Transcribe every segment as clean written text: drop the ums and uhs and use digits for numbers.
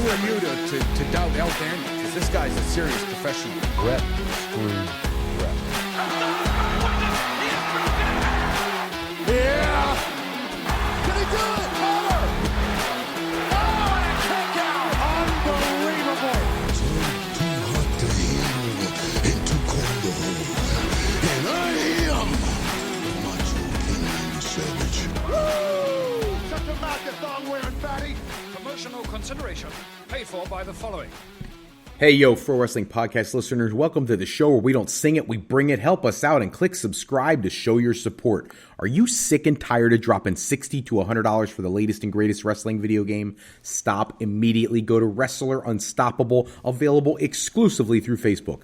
are you to doubt El Daniel? Because this guy's a serious professional. Rep, screw, rep. Yeah! Can he do it? Over! Oh, and a kick out! Unbelievable! Too hot to handle and too cold to hold. And I am the Macho King Savage. Woo! Such a mouth thong wearing fatty. Promotional consideration paid for by the following. Hey, yo, Pro Wrestling Podcast listeners, welcome to the show where we don't sing it, we bring it. Help us out and click subscribe to show your support. Are you sick and tired of dropping $60 to $100 for the latest and greatest wrestling video game? Stop immediately. Go to Wrestler Unstoppable, available exclusively through Facebook.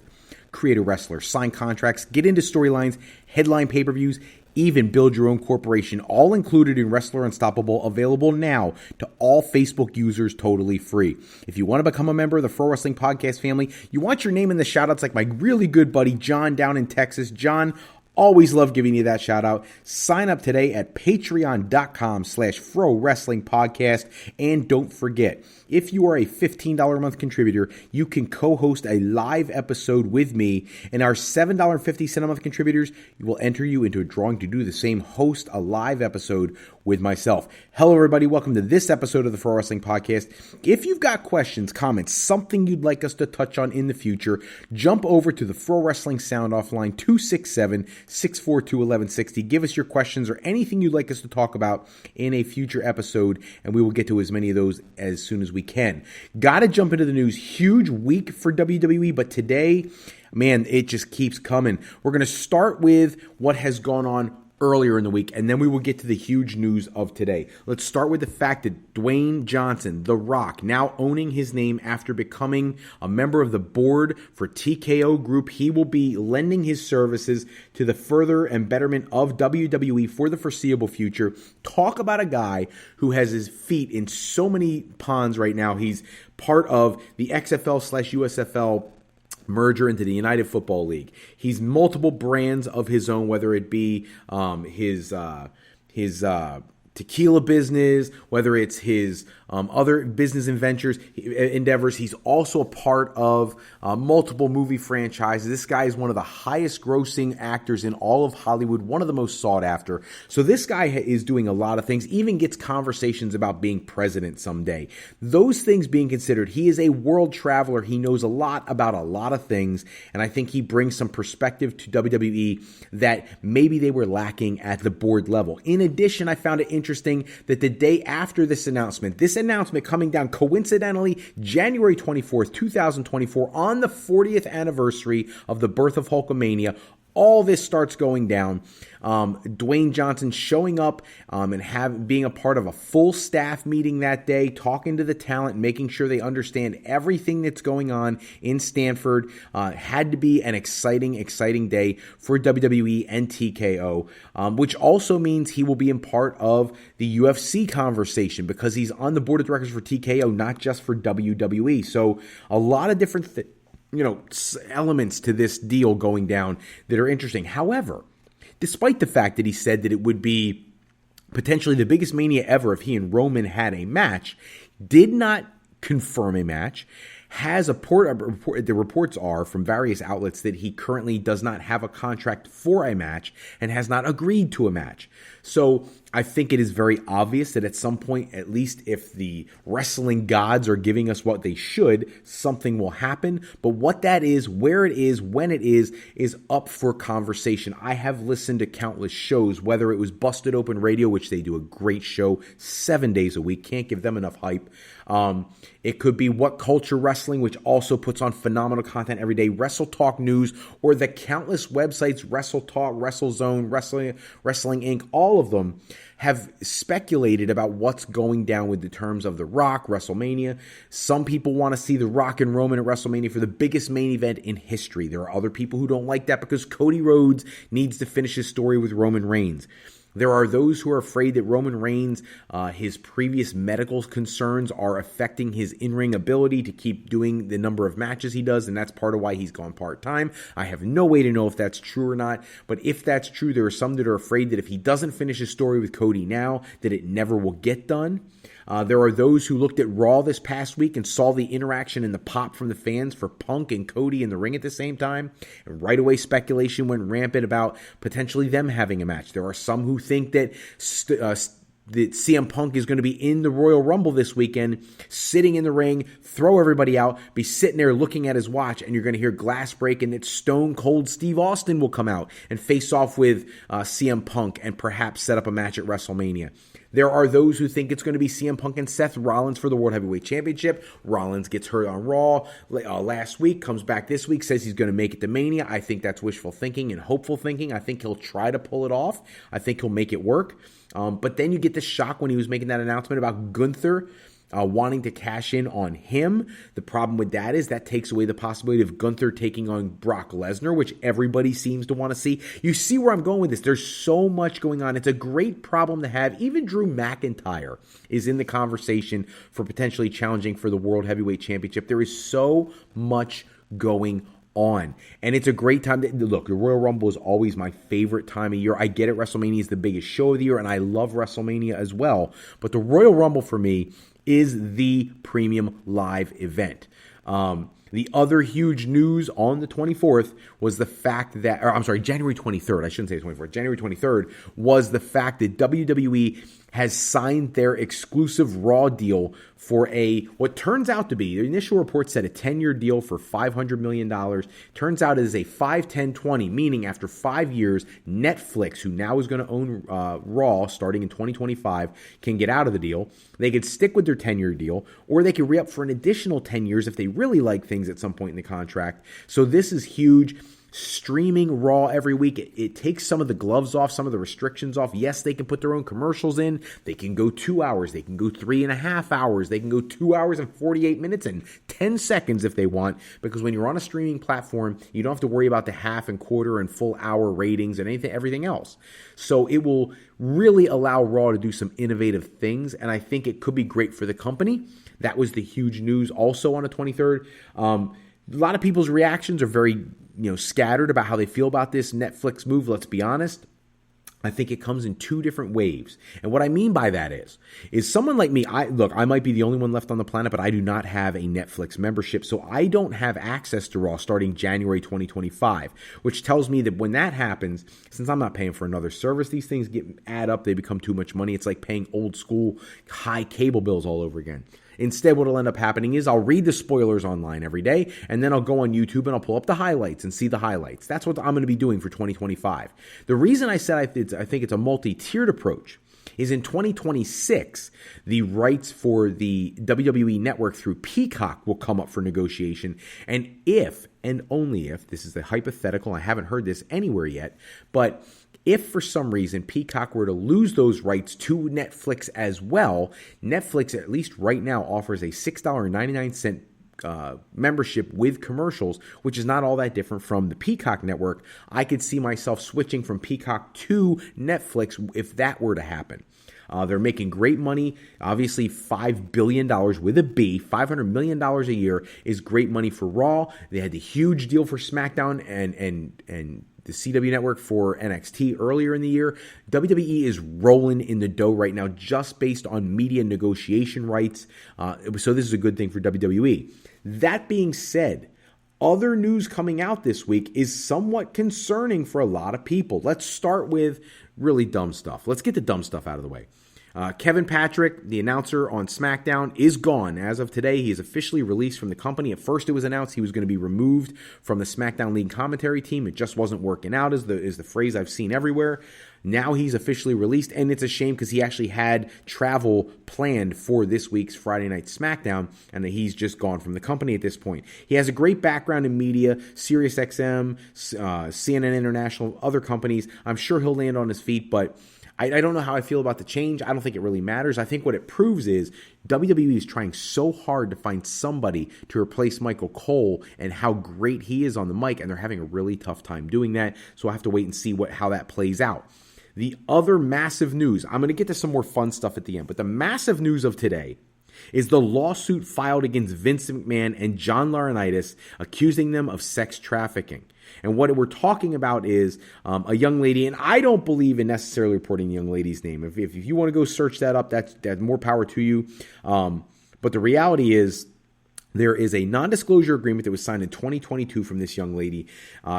Create a wrestler, sign contracts, get into storylines, headline pay-per-views, even build your own corporation, all included in Wrestler Unstoppable, available now to all Facebook users totally free. If you want to become a member of the Pro Wrestling Podcast family, you want your name in the shoutouts like my really good buddy John down in Texas. John, always love giving you that shout out. Sign up today at patreon.com/Fro Wrestling Podcast. And don't forget, if you are a $15 a month contributor, you can co-host a live episode with me. And our $7.50 a month contributors, you will enter you into a drawing to do the same, host a live episode with myself. Hello, everybody. Welcome to this episode of the Pro Wrestling Podcast. If you've got questions, comments, something you'd like us to touch on in the future, jump over to the Pro Wrestling Sound Off line 267-642-1160. Give us your questions or anything you'd like us to talk about in a future episode, and we will get to as many of those as soon as we can. Got to jump into the news. Huge week for WWE, but today, man, it just keeps coming. We're going to start with what has gone on earlier in the week, and then we will get to the huge news of today. Let's start with the fact that Dwayne Johnson, The Rock, now owning his name after becoming a member of the board for TKO Group, he will be lending his services to the further and betterment of WWE for the foreseeable future. Talk about a guy who has his feet in so many ponds right now. He's part of the XFL/USFL merger into the United Football League. He's multiple brands of his own, whether it be his tequila business, whether it's his other business endeavors. He's also a part of multiple movie franchises. This guy is one of the highest grossing actors in all of Hollywood, one of the most sought after. So this guy is doing a lot of things, even gets conversations about being president someday. Those things being considered, he is a world traveler. He knows a lot about a lot of things, and I think he brings some perspective to WWE that maybe they were lacking at the board level. In addition, I found it interesting that the day after this announcement coming down coincidentally January 24th, 2024, on the 40th anniversary of the birth of Hulkamania, all this starts going down. Dwayne Johnson showing up and being a part of a full staff meeting that day, talking to the talent, making sure they understand everything that's going on in Stanford. Had to be an exciting day for WWE and TKO, which also means he will be in part of the UFC conversation because he's on the board of directors for TKO, not just for WWE. So a lot of different elements to this deal going down that are interesting. However, despite the fact that he said that it would be potentially the biggest Mania ever if he and Roman had a match, did not confirm a match, has the reports are from various outlets that he currently does not have a contract for a match and has not agreed to a match. So I think it is very obvious that at some point, at least if the wrestling gods are giving us what they should, something will happen. But what that is, where it is, when it is up for conversation. I have listened to countless shows, whether it was Busted Open Radio, which they do a great show 7 days a week. Can't give them enough hype. It could be What Culture Wrestling, which also puts on phenomenal content every day. Wrestle Talk News, or the countless websites, Wrestle Talk, WrestleZone, Wrestling Inc., all of them have speculated about what's going down with the terms of The Rock, WrestleMania. Some people want to see The Rock and Roman at WrestleMania for the biggest main event in history. There are other people who don't like that because Cody Rhodes needs to finish his story with Roman Reigns. There are those who are afraid that Roman Reigns, his previous medical concerns are affecting his in-ring ability to keep doing the number of matches he does, and that's part of why he's gone part-time. I have no way to know if that's true or not, but if that's true, there are some that are afraid that if he doesn't finish his story with Cody now, that it never will get done. There are those who looked at Raw this past week and saw the interaction and the pop from the fans for Punk and Cody in the ring at the same time. And right away, speculation went rampant about potentially them having a match. There are some who think that that CM Punk is going to be in the Royal Rumble this weekend, sitting in the ring, throw everybody out, be sitting there looking at his watch, and you're going to hear glass break, and that Stone Cold Steve Austin will come out and face off with CM Punk and perhaps set up a match at WrestleMania. There are those who think it's going to be CM Punk and Seth Rollins for the World Heavyweight Championship. Rollins gets hurt on Raw last week, comes back this week, says he's going to make it to Mania. I think that's wishful thinking and hopeful thinking. I think he'll try to pull it off. I think he'll make it work. But then you get the shock when he was making that announcement about Gunther wanting to cash in on him. The problem with that is that takes away the possibility of Gunther taking on Brock Lesnar, which everybody seems to want to see. You see where I'm going with this. There's so much going on. It's a great problem to have. Even Drew McIntyre is in the conversation for potentially challenging for the World Heavyweight Championship. There is so much going on. And it's a great time to look. The Royal Rumble is always my favorite time of year. I get it. WrestleMania is the biggest show of the year, and I love WrestleMania as well. But the Royal Rumble for me is the premium live event. The other huge news on the 24th was the fact that, January 23rd. I shouldn't say 24th. January 23rd was the fact that WWE has signed their exclusive Raw deal for what turns out to be, the initial report said a 10-year deal for $500 million. Turns out it is a 5-10-20, meaning after 5 years, Netflix, who now is going to own Raw starting in 2025, can get out of the deal. They could stick with their 10-year deal, or they could re-up for an additional 10 years if they really like things at some point in the contract. So this is huge. Streaming Raw every week, it takes some of the gloves off, some of the restrictions off. Yes, they can put their own commercials in. They can go 2 hours. They can go 3.5 hours. They can go 2 hours and 48 minutes and 10 seconds if they want, because when you're on a streaming platform, you don't have to worry about the half and quarter and full hour ratings and everything else. So it will really allow Raw to do some innovative things, and I think it could be great for the company. That was the huge news also on the 23rd. A lot of people's reactions are very scattered about how they feel about this Netflix move. Let's be honest. I think it comes in two different waves. And what I mean by that is someone like me, I might be the only one left on the planet, but I do not have a Netflix membership. So I don't have access to Raw starting January 2025, which tells me that when that happens, since I'm not paying for another service, these things add up. They become too much money. It's like paying old school high cable bills all over again. Instead, what will end up happening is I'll read the spoilers online every day, and then I'll go on YouTube and I'll pull up the highlights and see the highlights. That's what I'm going to be doing for 2025. The reason I said I think it's a multi-tiered approach is in 2026, the rights for the WWE Network through Peacock will come up for negotiation. And if, and only if, this is a hypothetical, I haven't heard this anywhere yet, but if for some reason Peacock were to lose those rights to Netflix as well, Netflix, at least right now, offers a $6.99 membership with commercials, which is not all that different from the Peacock network. I could see myself switching from Peacock to Netflix if that were to happen. They're making great money. Obviously, $5 billion with a B, $500 million a year is great money for Raw. They had the huge deal for SmackDown and the CW network for NXT earlier in the year. WWE is rolling in the dough right now just based on media negotiation rights. So this is a good thing for WWE. That being said, other news coming out this week is somewhat concerning for a lot of people. Let's start with really dumb stuff. Let's get the dumb stuff out of the way. Kevin Patrick, the announcer on SmackDown, is gone. As of today, he is officially released from the company. At first, it was announced he was going to be removed from the SmackDown League commentary team. It just wasn't working out, is the phrase I've seen everywhere. Now he's officially released, and it's a shame because he actually had travel planned for this week's Friday Night SmackDown, and he's just gone from the company at this point. He has a great background in media, SiriusXM, CNN International, other companies. I'm sure he'll land on his feet, but I don't know how I feel about the change. I don't think it really matters. I think what it proves is WWE is trying so hard to find somebody to replace Michael Cole and how great he is on the mic, and they're having a really tough time doing that. So I have to wait and see how that plays out. The other massive news, I'm going to get to some more fun stuff at the end, but the massive news of today is the lawsuit filed against Vince McMahon and John Laurinaitis, accusing them of sex trafficking. And what we're talking about is a young lady, and I don't believe in necessarily reporting the young lady's name. If you want to go search that up, that's more power to you. But the reality is, there is a non-disclosure agreement that was signed in 2022 from this young lady.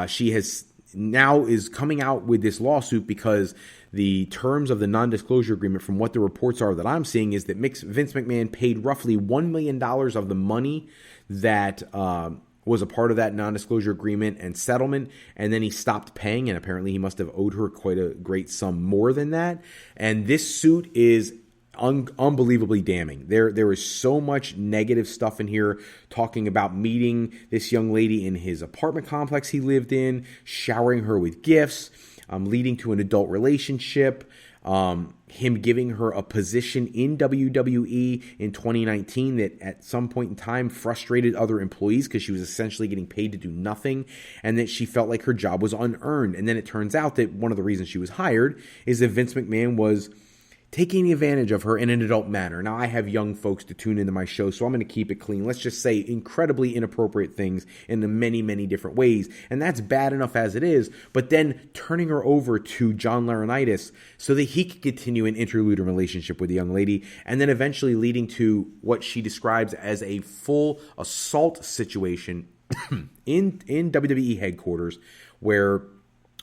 She is coming out with this lawsuit because the terms of the non-disclosure agreement, from what the reports are that I'm seeing, is that Vince McMahon paid roughly $1 million of the money that was a part of that non-disclosure agreement and settlement, and then he stopped paying, and apparently he must have owed her quite a great sum more than that. And this suit is unbelievably damning. There is so much negative stuff in here, talking about meeting this young lady in his apartment complex he lived in, showering her with gifts, leading to an adult relationship, him giving her a position in WWE in 2019 that at some point in time frustrated other employees because she was essentially getting paid to do nothing, and that she felt like her job was unearned. And then it turns out that one of the reasons she was hired is that Vince McMahon was taking advantage of her in an adult manner. Now, I have young folks to tune into my show, so I'm going to keep it clean. Let's just say incredibly inappropriate things in many, many different ways. And that's bad enough as it is, but then turning her over to John Laurinaitis so that he could continue an interlude relationship with the young lady, and then eventually leading to what she describes as a full assault situation in WWE headquarters, where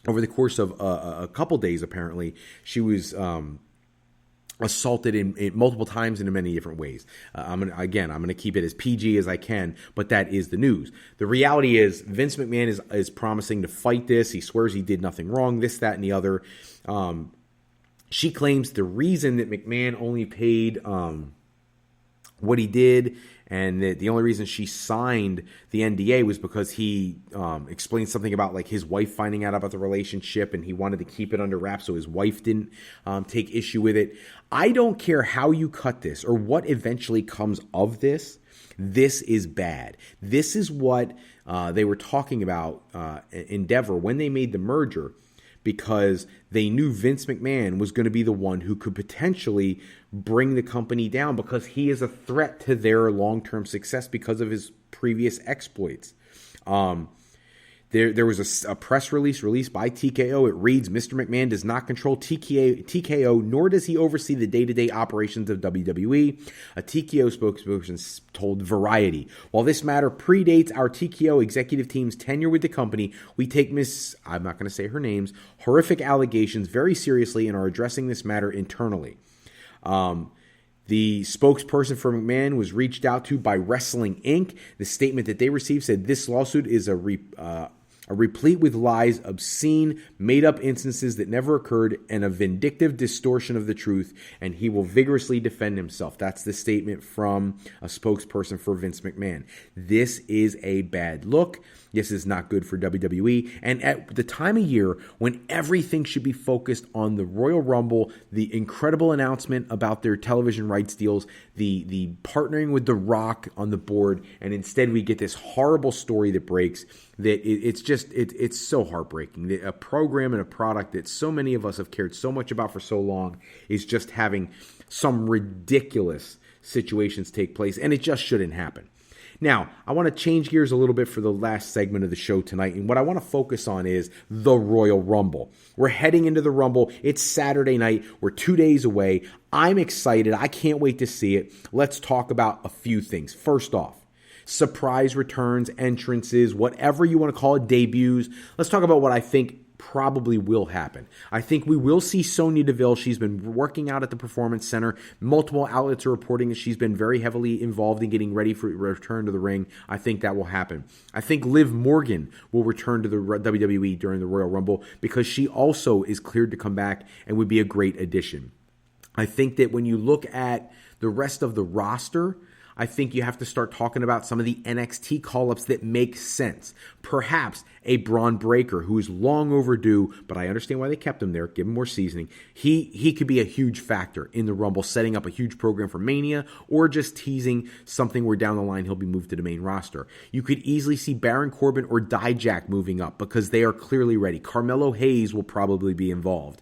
over the course of a couple days, apparently, she was assaulted in multiple times in many different ways. I'm going to keep it as PG as I can, but that is the news. The reality is Vince McMahon is promising to fight this. He swears he did nothing wrong, this, that, and the other. She claims the reason that McMahon only paid what he did, and that the only reason she signed the NDA was because he explained something about like his wife finding out about the relationship, and he wanted to keep it under wraps so his wife didn't take issue with it. I don't care how you cut this or what eventually comes of this. This is bad. This is what they were talking about Endeavor when they made the merger, because they knew Vince McMahon was going to be the one who could potentially bring the company down, because he is a threat to their long-term success because of his previous exploits. There was a press release released by TKO. It reads, Mr. McMahon does not control TKO, nor does he oversee the day-to-day operations of WWE. A TKO spokesperson told Variety, while this matter predates our TKO executive team's tenure with the company, we take I'm not going to say her name's, horrific allegations very seriously and are addressing this matter internally. The spokesperson for McMahon was reached out to by Wrestling Inc. The statement that they received said this lawsuit is replete with lies, obscene, made-up instances that never occurred, and a vindictive distortion of the truth, and he will vigorously defend himself. That's the statement from a spokesperson for Vince McMahon. This is a bad look. This is not good for WWE. And at the time of year when everything should be focused on the Royal Rumble, the incredible announcement about their television rights deals, the partnering with The Rock on the board, and instead we get this horrible story that breaks, that it's so heartbreaking. A program and a product that so many of us have cared so much about for so long is just having some ridiculous situations take place, and it just shouldn't happen. Now, I want to change gears a little bit for the last segment of the show tonight, and what I want to focus on is the Royal Rumble. We're heading into the Rumble. It's Saturday night. We're 2 days away. I'm excited. I can't wait to see it. Let's talk about a few things. First off, surprise returns, entrances, whatever you want to call it, debuts. Let's talk about what I think probably will happen. I think we will see Sonya Deville. She's been working out at the Performance Center. Multiple outlets are reporting that she's been very heavily involved in getting ready for return to the ring. I think that will happen. I think Liv Morgan will return to the WWE during the Royal Rumble because she also is cleared to come back and would be a great addition. I think that when you look at the rest of the roster, I think you have to start talking about some of the NXT call-ups that make sense. Perhaps a Braun Breaker, who is long overdue, but I understand why they kept him there. Give him more seasoning. He could be a huge factor in the Rumble, setting up a huge program for Mania, or just teasing something where down the line he'll be moved to the main roster. You could easily see Baron Corbin or Dijak moving up because they are clearly ready. Carmelo Hayes will probably be involved.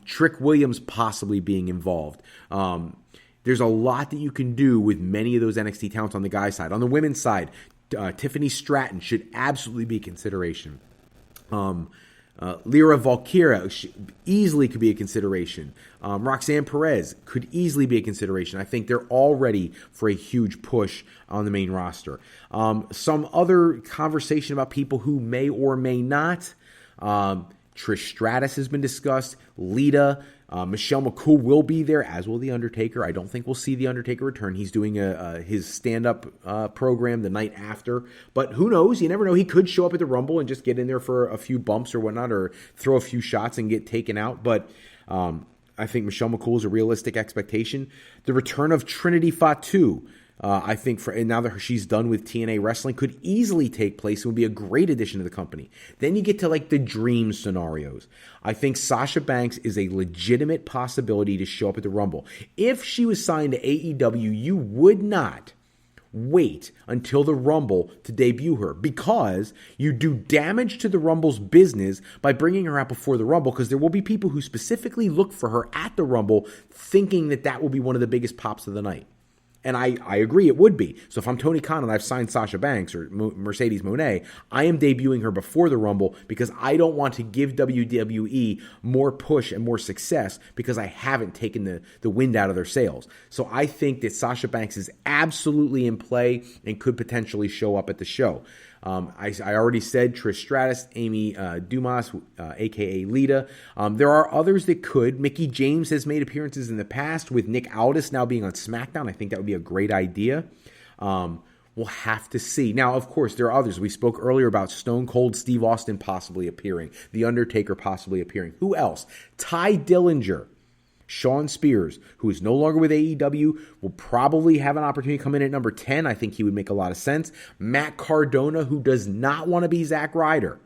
Trick Williams possibly being involved. There's a lot that you can do with many of those NXT talents on the guys' side. On the women's side, Tiffany Stratton should absolutely be a consideration. Lyra Valkyria easily could be a consideration. Roxanne Perez could easily be a consideration. I think they're all ready for a huge push on the main roster. Some other conversation about people who may or may not. Trish Stratus has been discussed. Lita. Michelle McCool will be there, as will The Undertaker. I don't think we'll see The Undertaker return. He's doing his stand-up program the night after. But who knows? You never know. He could show up at the Rumble and just get in there for a few bumps or whatnot, or throw a few shots and get taken out. But I think Michelle McCool is a realistic expectation. The return of Trinity Fatu, I think, and now that she's done with TNA Wrestling, could easily take place and would be a great addition to the company. Then you get to like the dream scenarios. I think Sasha Banks is a legitimate possibility to show up at the Rumble. If she was signed to AEW, you would not wait until the Rumble to debut her, because you do damage to the Rumble's business by bringing her out before the Rumble, because there will be people who specifically look for her at the Rumble thinking that that will be one of the biggest pops of the night. And I agree, it would be. So if I'm Tony Khan and I've signed Sasha Banks or Mercedes Moné, I am debuting her before the Rumble, because I don't want to give WWE more push and more success because I haven't taken the wind out of their sails. So I think that Sasha Banks is absolutely in play and could potentially show up at the show. I already said Trish Stratus, Amy Dumas, a.k.a. Lita. There are others that could. Mickie James has made appearances in the past, with Nick Aldis now being on SmackDown. I think that would be a great idea. We'll have to see. Now, of course, there are others. We spoke earlier about Stone Cold Steve Austin possibly appearing, The Undertaker possibly appearing. Who else? Ty Dillinger. Shawn Spears, who is no longer with AEW, will probably have an opportunity to come in at number 10. I think he would make a lot of sense. Matt Cardona, who does not want to be Zack Ryder,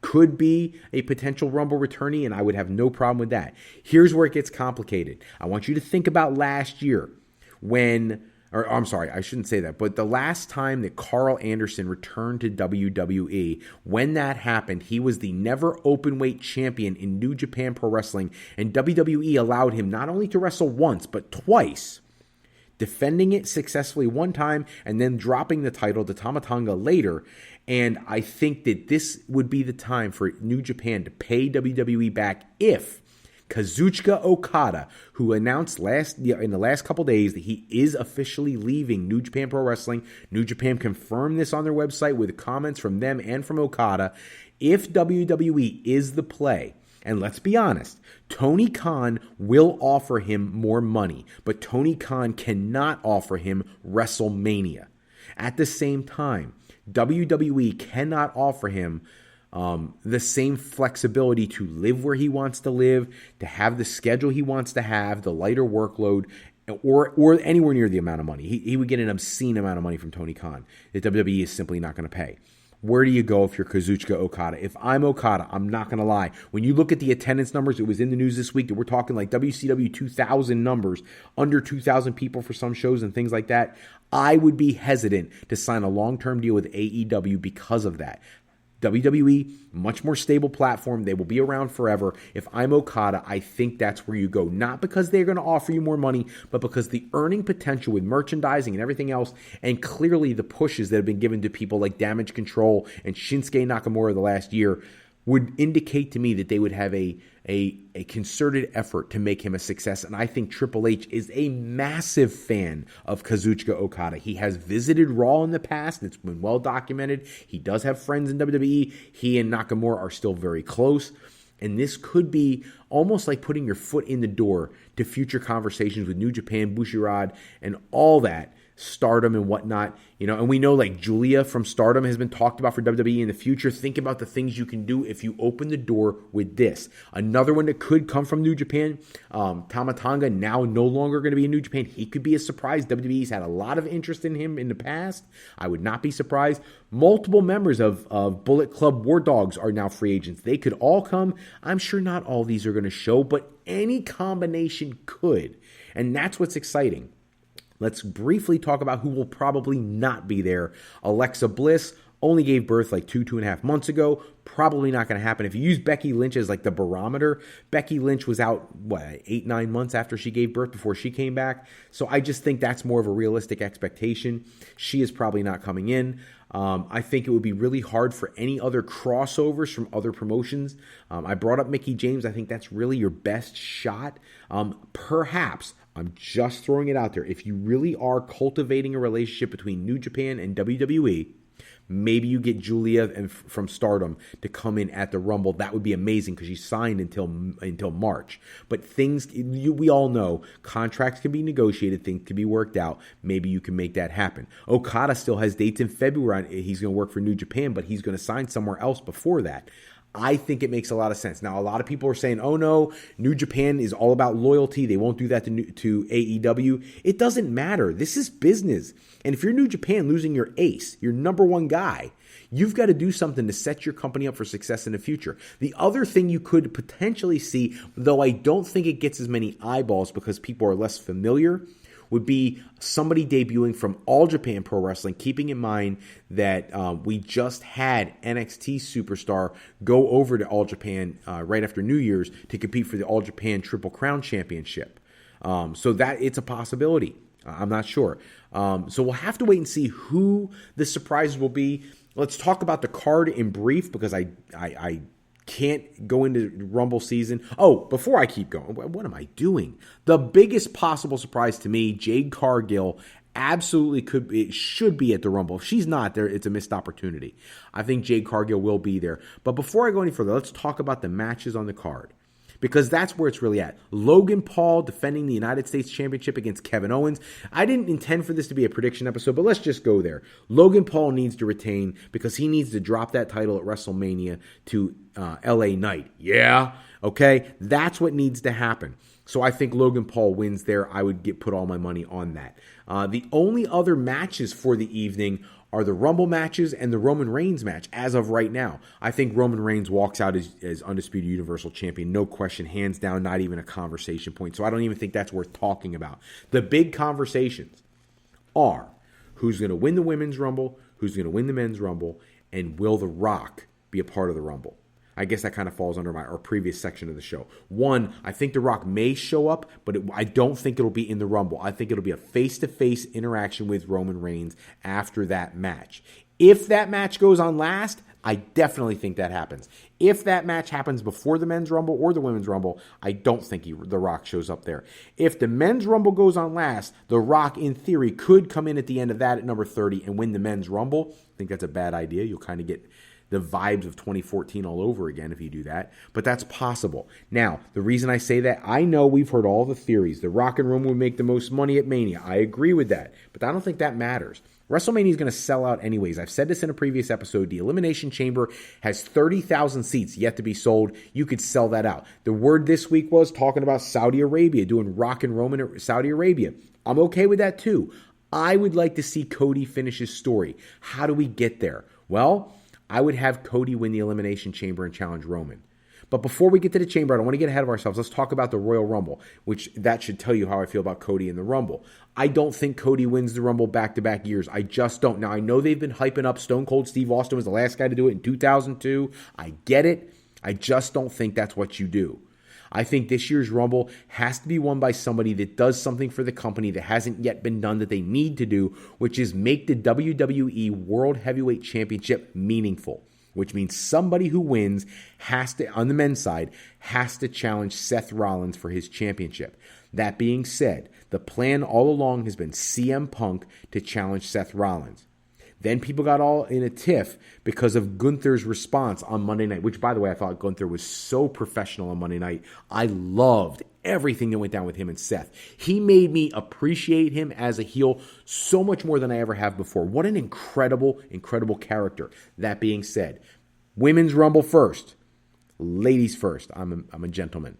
could be a potential Rumble returnee, and I would have no problem with that. Here's where it gets complicated. I want you to think about last year I'm sorry, I shouldn't say that, but the last time that Carl Anderson returned to WWE, when that happened, he was the never openweight champion in New Japan Pro Wrestling, and WWE allowed him not only to wrestle once, but twice, defending it successfully one time and then dropping the title to Tama Tonga later. And I think that this would be the time for New Japan to pay WWE back if Kazuchika Okada, who announced in the last couple days that he is officially leaving New Japan Pro Wrestling. New Japan confirmed this on their website with comments from them and from Okada. If WWE is the play, and let's be honest, Tony Khan will offer him more money, but Tony Khan cannot offer him WrestleMania. At the same time, WWE cannot offer him the same flexibility to live where he wants to live, to have the schedule he wants to have, the lighter workload, or anywhere near the amount of money. He would get an obscene amount of money from Tony Khan that WWE is simply not going to pay. Where do you go if you're Kazuchika Okada? If I'm Okada, I'm not going to lie. When you look at the attendance numbers, it was in the news this week that we're talking like WCW 2000 numbers, under 2,000 people for some shows and things like that. I would be hesitant to sign a long-term deal with AEW because of that. WWE, much more stable platform. They will be around forever. If I'm Okada, I think that's where you go. Not because they're going to offer you more money, but because the earning potential with merchandising and everything else, and clearly the pushes that have been given to people like Damage Control and Shinsuke Nakamura the last year, would indicate to me that they would have a concerted effort to make him a success. And I think Triple H is a massive fan of Kazuchika Okada. He has visited Raw in the past, and it's been well documented. He does have friends in WWE. He and Nakamura are still very close. And this could be almost like putting your foot in the door to future conversations with New Japan, Bushiroad, and all that. Stardom and whatnot, and we know like Julia from Stardom has been talked about for WWE in the future. Think about the things you can do if you open the door with this. Another one that could come from New Japan, Tama Tonga, now no longer going to be in New Japan. He could be a surprise. WWE's had a lot of interest in him in the past. I would not be surprised. Multiple members of Bullet Club War Dogs are now free agents. They could all come. I'm sure not all these are going to show, but any combination could. And that's what's exciting. Let's briefly talk about who will probably not be there. Alexa Bliss only gave birth like 2.5 months ago. Probably not going to happen. If you use Becky Lynch as like the barometer, Becky Lynch was out, 8-9 months after she gave birth before she came back. So I just think that's more of a realistic expectation. She is probably not coming in. I think it would be really hard for any other crossovers from other promotions. I brought up Mickie James. I think that's really your best shot. Perhaps, I'm just throwing it out there, if you really are cultivating a relationship between New Japan and WWE, maybe you get Julia from Stardom to come in at the Rumble. That would be amazing because she's signed until March. But we all know contracts can be negotiated, things can be worked out. Maybe you can make that happen. Okada still has dates in February. He's going to work for New Japan, but he's going to sign somewhere else before that. I think it makes a lot of sense. Now, a lot of people are saying, oh no, New Japan is all about loyalty. They won't do that to AEW. It doesn't matter. This is business. And if you're New Japan losing your ace, your number one guy, you've got to do something to set your company up for success in the future. The other thing you could potentially see, though I don't think it gets as many eyeballs because people are less familiar, would be somebody debuting from All Japan Pro Wrestling, keeping in mind that we just had NXT superstar go over to All Japan right after New Year's to compete for the All Japan Triple Crown Championship. So that it's a possibility. I'm not sure. So we'll have to wait and see who the surprises will be. Let's talk about the card in brief because I can't go into Rumble season. Oh, before I keep going, what am I doing? The biggest possible surprise to me, Jade Cargill absolutely should be at the Rumble. If she's not there, it's a missed opportunity. I think Jade Cargill will be there. But before I go any further, let's talk about the matches on the card, because that's where it's really at. Logan Paul defending the United States Championship against Kevin Owens. I didn't intend for this to be a prediction episode, but let's just go there. Logan Paul needs to retain because he needs to drop that title at WrestleMania to LA Knight. Yeah, okay? That's what needs to happen. So I think Logan Paul wins there. I would put all my money on that. The only other matches for the evening are the Rumble matches and the Roman Reigns match as of right now. I think Roman Reigns walks out as Undisputed Universal Champion. No question, hands down, not even a conversation point. So I don't even think that's worth talking about. The big conversations are who's going to win the Women's Rumble, who's going to win the Men's Rumble, and will The Rock be a part of the Rumble? I guess that kind of falls under our previous section of the show. One, I think The Rock may show up, but I don't think it'll be in the Rumble. I think it'll be a face-to-face interaction with Roman Reigns after that match. If that match goes on last, I definitely think that happens. If that match happens before the Men's Rumble or the Women's Rumble, I don't think The Rock shows up there. If the Men's Rumble goes on last, The Rock, in theory, could come in at the end of that at number 30 and win the Men's Rumble. I think that's a bad idea. You'll kind of get the vibes of 2014 all over again if you do that. But that's possible. Now, the reason I say that, I know we've heard all the theories. The Rock and Roman would make the most money at Mania. I agree with that. But I don't think that matters. WrestleMania is going to sell out anyways. I've said this in a previous episode. The Elimination Chamber has 30,000 seats yet to be sold. You could sell that out. The word this week was talking about Saudi Arabia, doing Rock and Roman at Saudi Arabia. I'm okay with that too. I would like to see Cody finish his story. How do we get there? Well, I would have Cody win the Elimination Chamber and challenge Roman. But before we get to the Chamber, I don't want to get ahead of ourselves. Let's talk about the Royal Rumble, which that should tell you how I feel about Cody in the Rumble. I don't think Cody wins the Rumble back-to-back years. I just don't. Now, I know they've been hyping up Stone Cold Steve Austin was the last guy to do it in 2002. I get it. I just don't think that's what you do. I think this year's Rumble has to be won by somebody that does something for the company that hasn't yet been done that they need to do, which is make the WWE World Heavyweight Championship meaningful, which means somebody who wins has to, on the men's side, has to challenge Seth Rollins for his championship. That being said, the plan all along has been CM Punk to challenge Seth Rollins. Then people got all in a tiff because of Gunther's response on Monday night, which, by the way, I thought Gunther was so professional on Monday night. I loved everything that went down with him and Seth. He made me appreciate him as a heel so much more than I ever have before. What an incredible, incredible character. That being said, Women's Rumble first. Ladies first. I'm a gentleman.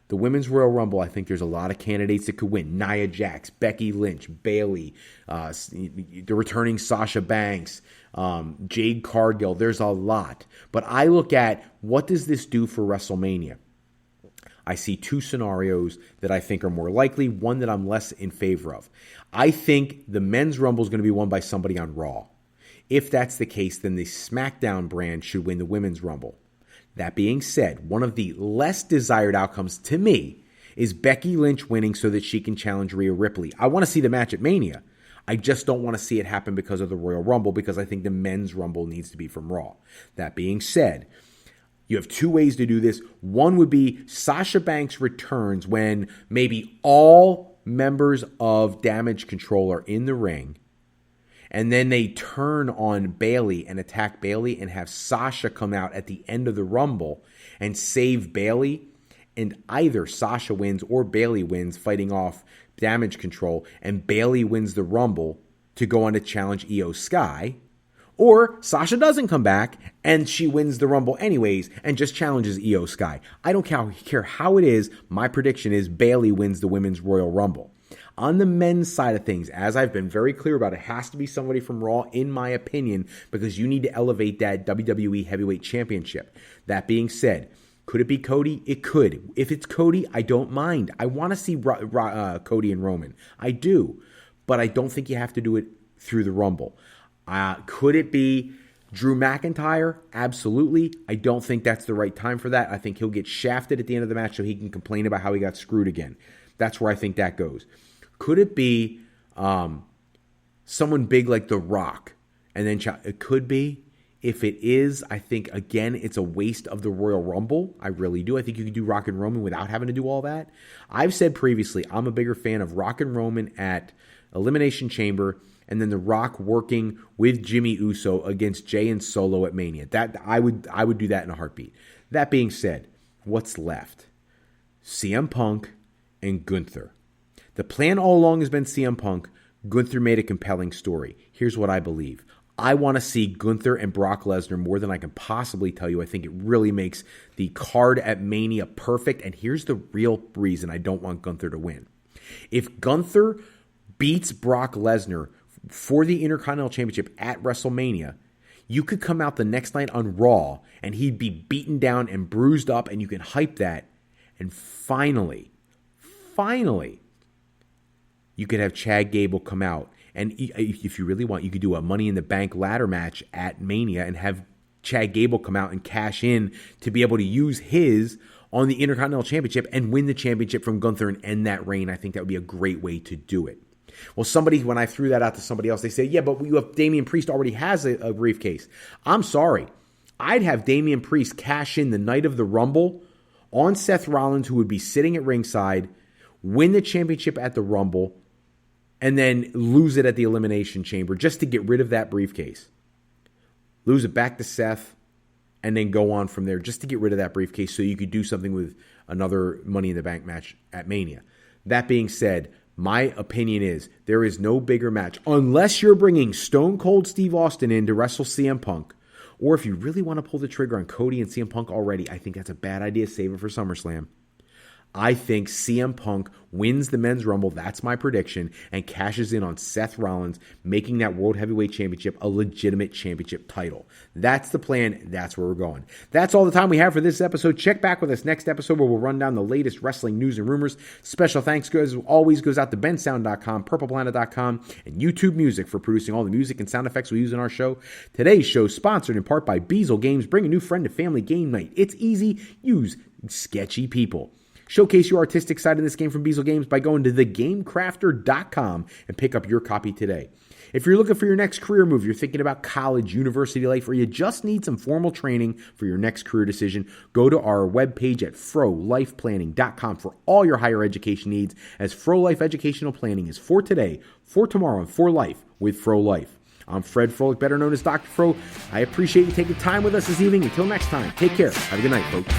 The Women's Royal Rumble, I think there's a lot of candidates that could win. Nia Jax, Becky Lynch, Bayley, the returning Sasha Banks, Jade Cargill. There's a lot. But I look at what does this do for WrestleMania? I see two scenarios that I think are more likely, one that I'm less in favor of. I think the Men's Rumble is going to be won by somebody on Raw. If that's the case, then the SmackDown brand should win the Women's Rumble. That being said, one of the less desired outcomes to me is Becky Lynch winning so that she can challenge Rhea Ripley. I want to see the match at Mania. I just don't want to see it happen because of the Royal Rumble, because I think the men's Rumble needs to be from Raw. That being said, you have two ways to do this. One would be Sasha Banks returns when maybe all members of Damage Control are in the ring, and then they turn on Bayley and attack Bayley and have Sasha come out at the end of the Rumble and save Bayley, and either Sasha wins or Bayley wins fighting off Damage Control, and Bayley wins the Rumble to go on to challenge Io Sky. Or Sasha doesn't come back and she wins the Rumble anyways and just challenges Io Sky. I don't care how it is. My prediction is Bayley wins the Women's Royal Rumble. On the men's side of things, as I've been very clear about, it has to be somebody from Raw, in my opinion, because you need to elevate that WWE Heavyweight Championship. That being said, could it be Cody? It could. If it's Cody, I don't mind. I want to see Cody and Roman. I do. But I don't think you have to do it through the Rumble. Could it be Drew McIntyre? Absolutely. I don't think that's the right time for that. I think he'll get shafted at the end of the match so he can complain about how he got screwed again. That's where I think that goes. Could it be someone big like The Rock? And then it could be. If it is, I think, again, it's a waste of the Royal Rumble. I really do. I think you could do Rock and Roman without having to do all that. I've said previously, I'm a bigger fan of Rock and Roman at Elimination Chamber, and then The Rock working with Jimmy Uso against Jay and Solo at Mania. That I would do that in a heartbeat. That being said, what's left? CM Punk and Gunther. The plan all along has been CM Punk. Gunther made a compelling story. Here's what I believe. I want to see Gunther and Brock Lesnar more than I can possibly tell you. I think it really makes the card at Mania perfect. And here's the real reason I don't want Gunther to win. If Gunther beats Brock Lesnar for the Intercontinental Championship at WrestleMania, you could come out the next night on Raw and he'd be beaten down and bruised up, and you can hype that. And finally, you could have Chad Gable come out. And if you really want, you could do a Money in the Bank ladder match at Mania and have Chad Gable come out and cash in to be able to use his on the Intercontinental Championship and win the championship from Gunther and end that reign. I think that would be a great way to do it. Well, when I threw that out to somebody else, they say, yeah, but you have Damian Priest already has a briefcase. I'm sorry. I'd have Damian Priest cash in the night of the Rumble on Seth Rollins, who would be sitting at ringside, win the championship at the Rumble, and then lose it at the Elimination Chamber just to get rid of that briefcase. Lose it back to Seth, and then go on from there just to get rid of that briefcase so you could do something with another Money in the Bank match at Mania. That being said, my opinion is there is no bigger match unless you're bringing Stone Cold Steve Austin in to wrestle CM Punk. Or if you really want to pull the trigger on Cody and CM Punk already, I think that's a bad idea. Save it for SummerSlam. I think CM Punk wins the Men's Rumble, that's my prediction, and cashes in on Seth Rollins, making that World Heavyweight Championship a legitimate championship title. That's the plan. That's where we're going. That's all the time we have for this episode. Check back with us next episode where we'll run down the latest wrestling news and rumors. Special thanks, as always, goes out to bensound.com, purpleplanet.com, and YouTube Music for producing all the music and sound effects we use in our show. Today's show is sponsored in part by Beazle Games. Bring a new friend to family game night. It's easy. Use sketchy people. Showcase your artistic side in this game from Beazle Games by going to thegamecrafter.com and pick up your copy today. If you're looking for your next career move, you're thinking about college, university life, or you just need some formal training for your next career decision, go to our webpage at frolifeplanning.com for all your higher education needs, as Fro Life Educational Planning is for today, for tomorrow, and for life with Fro Life. I'm Fred Froelich, better known as Dr. Fro. I appreciate you taking time with us this evening. Until next time, take care. Have a good night, folks.